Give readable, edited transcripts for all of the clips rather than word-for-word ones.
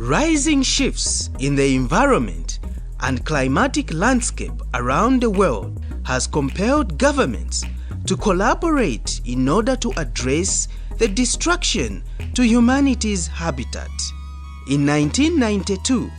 Rising shifts in the environment and climatic landscape around the world has compelled governments to collaborate in order to address the destruction to humanity's habitat. In 1992,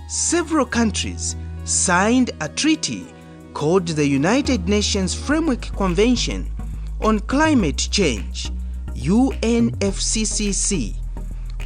several countries signed a treaty called the United Nations Framework Convention on Climate Change, UNFCCC,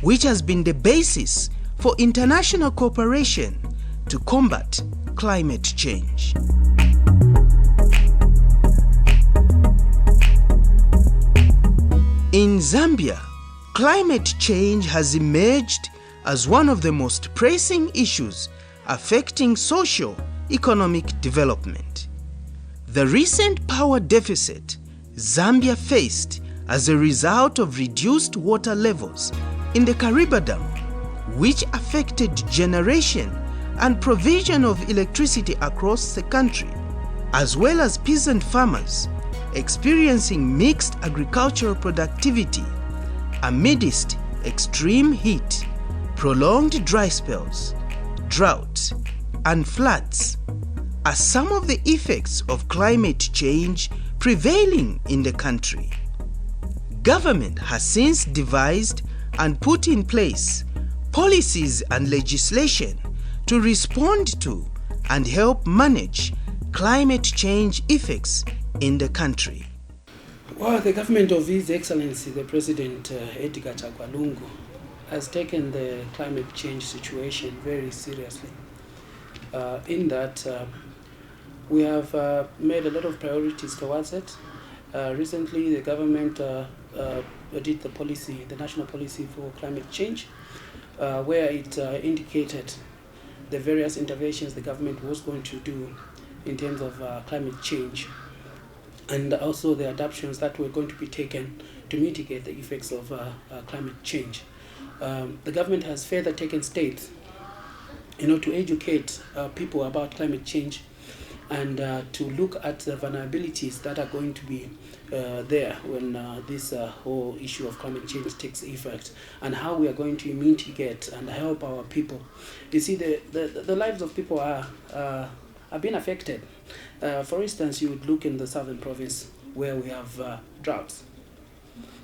which has been the basis for international cooperation to combat climate change. In Zambia, climate change has emerged as one of the most pressing issues affecting socio-economic development. The recent power deficit Zambia faced as a result of reduced water levels in the Kariba Dam, which affected generation and provision of electricity across the country, as well as peasant farmers experiencing mixed agricultural productivity amidst extreme heat, prolonged dry spells, drought, and floods, are some of the effects of climate change prevailing in the country. Government has since devised and put in place policies and legislation to respond to and help manage climate change effects in the country. Well, the government of His Excellency, the President Edgar Chagwa Lungu, has taken the climate change situation very seriously. In that, we have made a lot of priorities towards it. Recently, the government did the national policy for climate change, where it indicated the various interventions the government was going to do in terms of climate change, and also the adaptations that were going to be taken to mitigate the effects of climate change. The government has further taken steps to educate people about climate change and to look at the vulnerabilities that are going to be there when this whole issue of climate change takes effect, and how we are going to mitigate and help our people. You see, the lives of people are being affected. For instance, you would look in the southern province where we have droughts.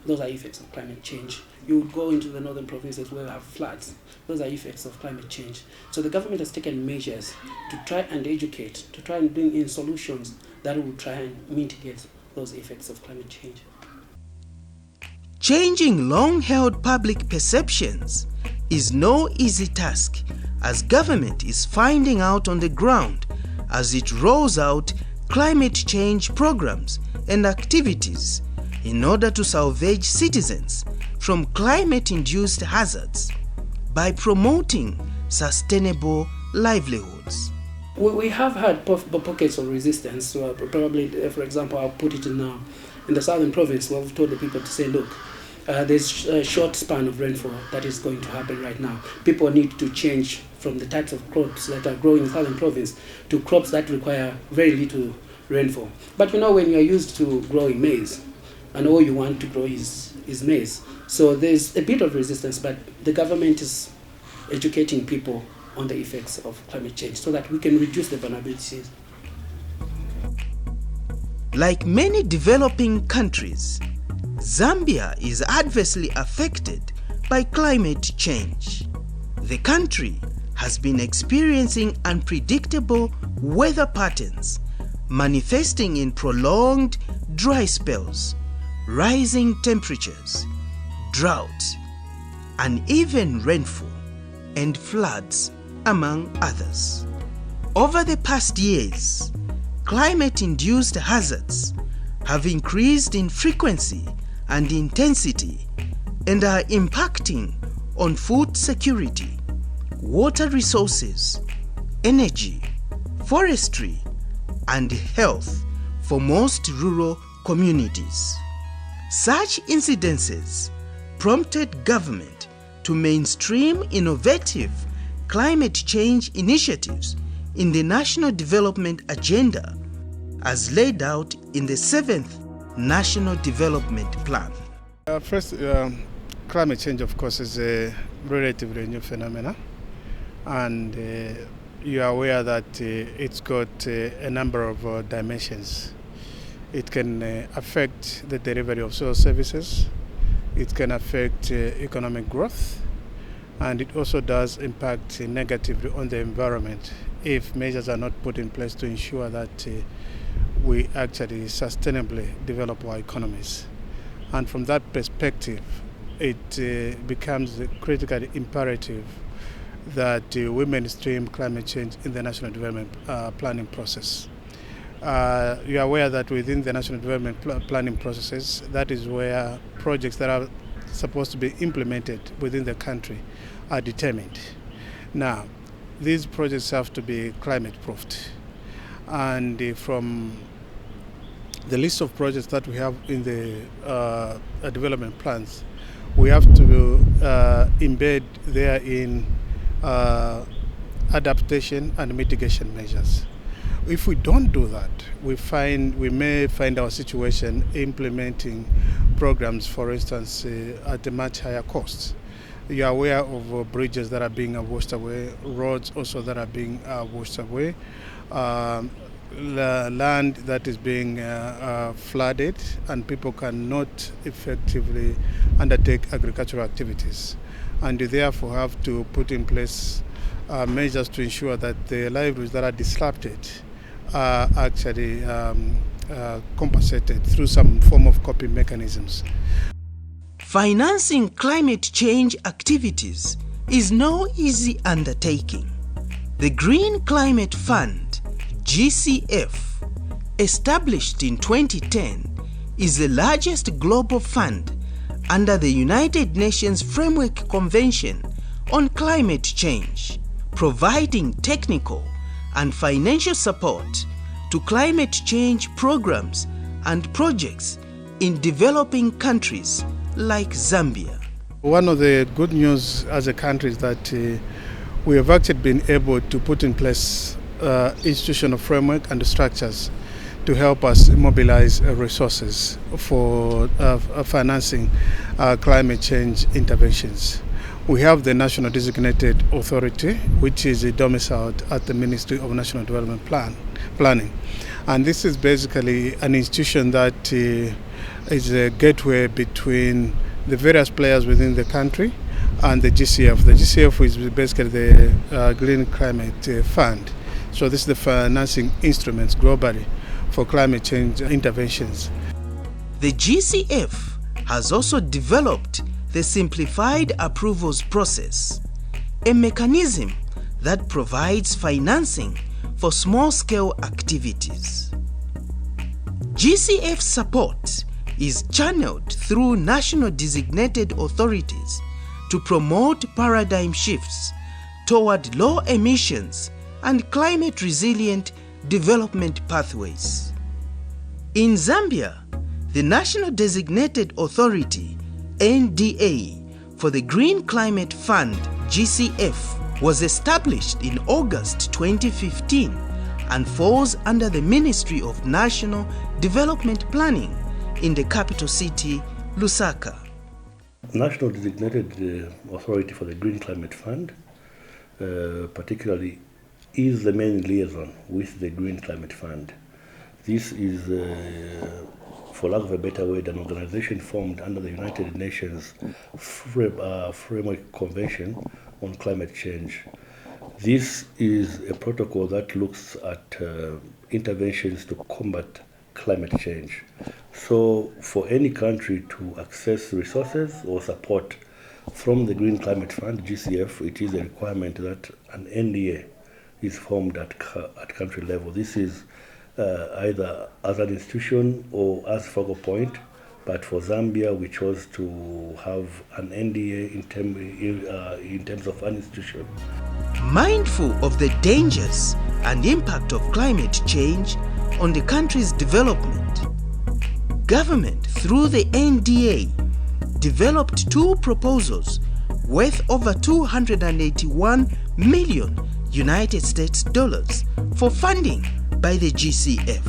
Those are effects of climate change. You would go into the northern provinces where we have floods. Those are effects of climate change. So the government has taken measures to try and educate, to try and bring in solutions that will try and mitigate those effects of climate change. Changing long-held public perceptions is no easy task, as government is finding out on the ground as it rolls out climate change programs and activities in order to salvage citizens from climate-induced hazards by promoting sustainable livelihoods. We have had pockets of resistance. So probably, for example, I'll put it in the southern province, where we've told the people to say, look, there's a short span of rainfall that is going to happen right now. People need to change from the types of crops that are growing in the southern province to crops that require very little rainfall. But when you're used to growing maize, and all you want to grow is maize, so there's a bit of resistance, but the government is educating people on the effects of climate change so that we can reduce the vulnerabilities. Like many developing countries, Zambia is adversely affected by climate change. The country has been experiencing unpredictable weather patterns, manifesting in prolonged dry spells, rising temperatures, droughts, uneven rainfall, and floods, among others. Over the past years, climate-induced hazards have increased in frequency and intensity and are impacting on food security, water resources, energy, forestry, and health for most rural communities. Such incidences prompted government to mainstream innovative climate change initiatives in the National Development Agenda as laid out in the 7th National Development Plan. First, Climate change, of course, is a relatively new phenomenon, and you are aware that it's got a number of dimensions. It can affect the delivery of social services, it can affect economic growth, and it also does impact negatively on the environment if measures are not put in place to ensure that we actually sustainably develop our economies. And from that perspective, it becomes critically imperative that we mainstream climate change in the national development planning process. You are aware that within the national development planning processes, that is where projects that are supposed to be implemented within the country are determined. Now, these projects have to be climate proofed, and from the list of projects that we have in the development plans, we have to embed therein adaptation and mitigation measures. If we don't do that, we may find our situation implementing programs, for instance, at a much higher cost. You are aware of bridges that are being washed away, roads also that are being washed away, land that is being flooded, and people cannot effectively undertake agricultural activities. And you therefore have to put in place measures to ensure that the livelihoods that are disrupted are actually compensated through some form of coping mechanisms. Financing climate change activities is no easy undertaking. The Green Climate Fund, GCF, established in 2010, is the largest global fund under the United Nations Framework Convention on Climate Change, providing technical and financial support to climate change programs and projects in developing countries like Zambia. One of the good news as a country is that we have actually been able to put in place institutional framework and structures to help us mobilize resources for financing climate change interventions. We have the National Designated Authority, which is domiciled at the Ministry of National Development Planning. And this is basically an institution that is a gateway between the various players within the country and the GCF. The GCF is basically the Green Climate Fund. So this is the financing instruments globally for climate change interventions. The GCF has also developed the Simplified Approvals Process, a mechanism that provides financing for small-scale activities. GCF support is channeled through national designated authorities to promote paradigm shifts toward low emissions and climate-resilient development pathways. In Zambia, the National Designated Authority, NDA, for the Green Climate Fund, GCF, was established in August 2015 and falls under the Ministry of National Development Planning in the capital city, Lusaka. National Designated Authority for the Green Climate Fund, particularly, is the main liaison with the Green Climate Fund. This is, for lack of a better word, an organization formed under the United Nations Framework Convention on Climate Change. This is a protocol that looks at interventions to combat climate change. So for any country to access resources or support from the Green Climate Fund, GCF, it is a requirement that an NDA is formed at country level. This is either as an institution or as focal point, but for Zambia we chose to have an NDA in terms of an institution. Mindful of the dangers and impact of climate change on the country's development, government through the NDA developed two proposals worth over 281 million United States dollars for funding by the GCF.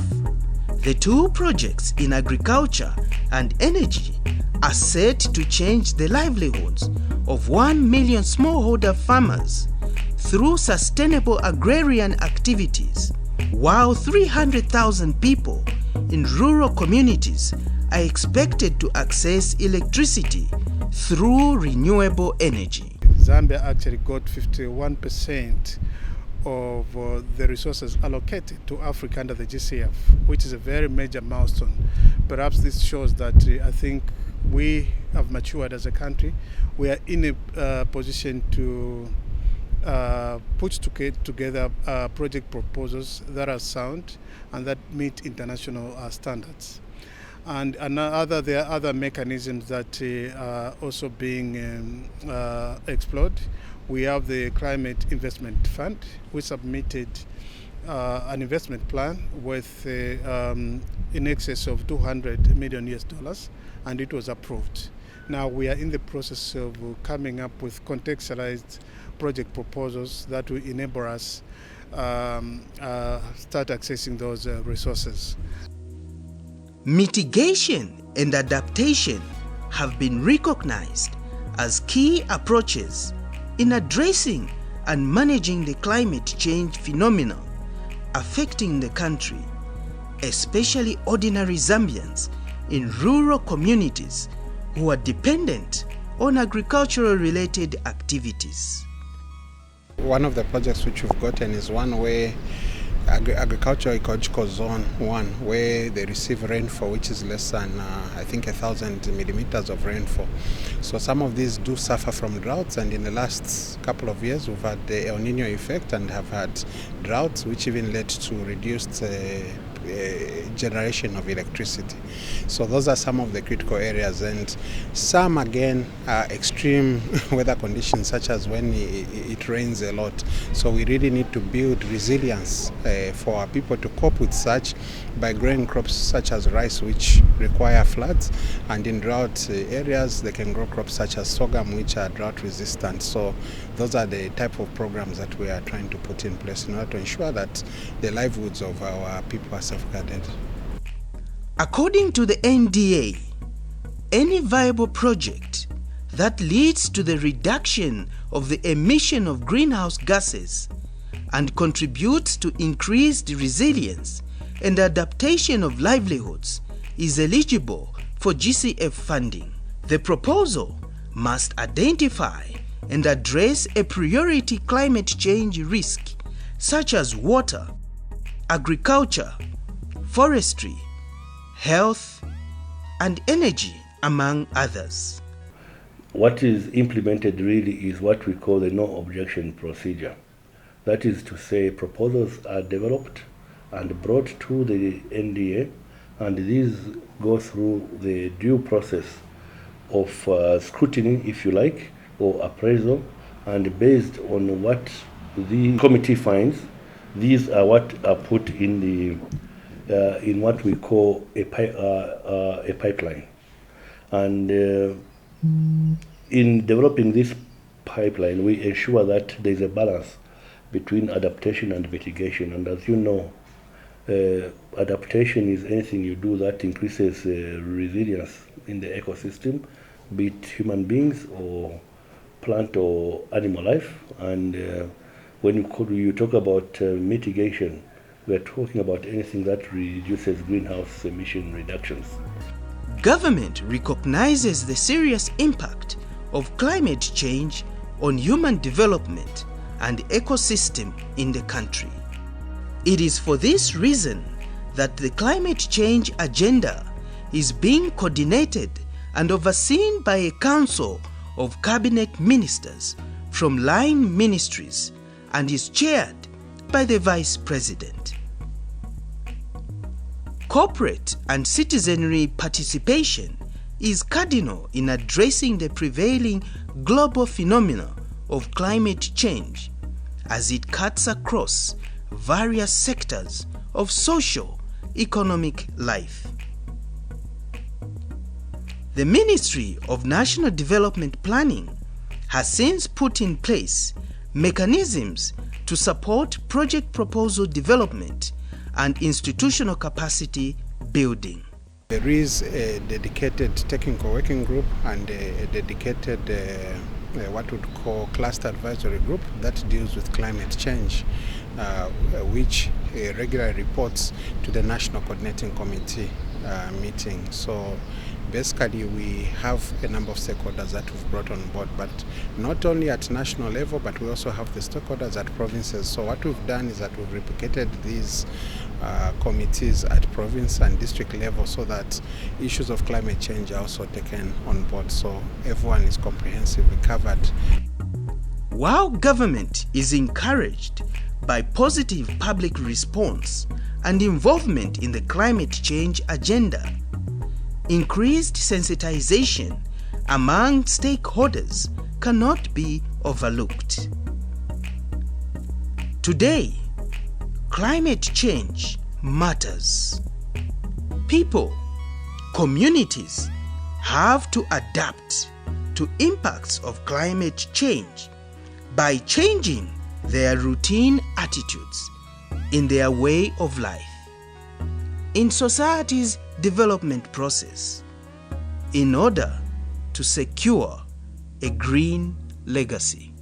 The two projects in agriculture and energy are set to change the livelihoods of 1 million smallholder farmers through sustainable agrarian activities, while 300,000 people in rural communities are expected to access electricity through renewable energy. Zambia actually got 51% of the resources allocated to Africa under the GCF, which is a very major milestone. Perhaps this shows that I think we have matured as a country. We are in a position to put together project proposals that are sound and that meet international standards. And there are other mechanisms that are also being explored. We have the Climate Investment Fund. We submitted an investment plan with in excess of $200 million, and it was approved. Now we are in the process of coming up with contextualized project proposals that will enable us start accessing those resources. Mitigation and adaptation have been recognized as key approaches in addressing and managing the climate change phenomenon affecting the country, especially ordinary Zambians in rural communities who are dependent on agricultural-related activities. One of the projects which we've gotten is one where agricultural ecological zone 1, where they receive rainfall which is less than I think 1,000 millimeters of rainfall. So some of these do suffer from droughts, and in the last couple of years we've had the El Nino effect and have had droughts which even led to reduced generation of electricity. So those are some of the critical areas, and some again are extreme weather conditions, such as when it rains a lot. So we really need to build resilience for our people to cope with such by growing crops such as rice, which require floods, and in drought areas they can grow crops such as sorghum, which are drought resistant. So those are the type of programs that we are trying to put in place in order to ensure that the livelihoods of our people are safeguarded. According to the NDA, any viable project that leads to the reduction of the emission of greenhouse gases and contributes to increased resilience and adaptation of livelihoods is eligible for GCF funding. The proposal must identify and address a priority climate change risk such as water, agriculture, forestry, health, and energy, among others. What is implemented really is what we call the no objection procedure. That is to say, proposals are developed and brought to the NDA, and these go through the due process of scrutiny, if you like, or appraisal, and based on what the committee finds, these are what are put in the in what we call a pipeline. And in developing this pipeline, we ensure that there is a balance between adaptation and mitigation. And as you know, adaptation is anything you do that increases resilience in the ecosystem, be it human beings or plant or animal life. And when you talk about mitigation, we are talking about anything that reduces greenhouse emission reductions. Government recognizes the serious impact of climate change on human development and ecosystem in the country. It is for this reason that the climate change agenda is being coordinated and overseen by a council of cabinet ministers from line ministries and is chaired by the Vice President. Corporate and citizenry participation is cardinal in addressing the prevailing global phenomena of climate change as it cuts across various sectors of socio-economic life. The Ministry of National Development Planning has since put in place mechanisms to support project proposal development and institutional capacity building. There is a dedicated technical working group and a dedicated what we'd call cluster advisory group that deals with climate change, which regularly reports to the National Coordinating Committee meeting. So basically we have a number of stakeholders that we've brought on board, but not only at national level, but we also have the stakeholders at provinces. So what we've done is that we've replicated these committees at province and district level so that issues of climate change are also taken on board, so everyone is comprehensively covered. While government is encouraged by positive public response and involvement in the climate change agenda, increased sensitization among stakeholders cannot be overlooked. Today, climate change matters. People, communities have to adapt to impacts of climate change by changing their routine attitudes in their way of life, in society's development process, in order to secure a green legacy.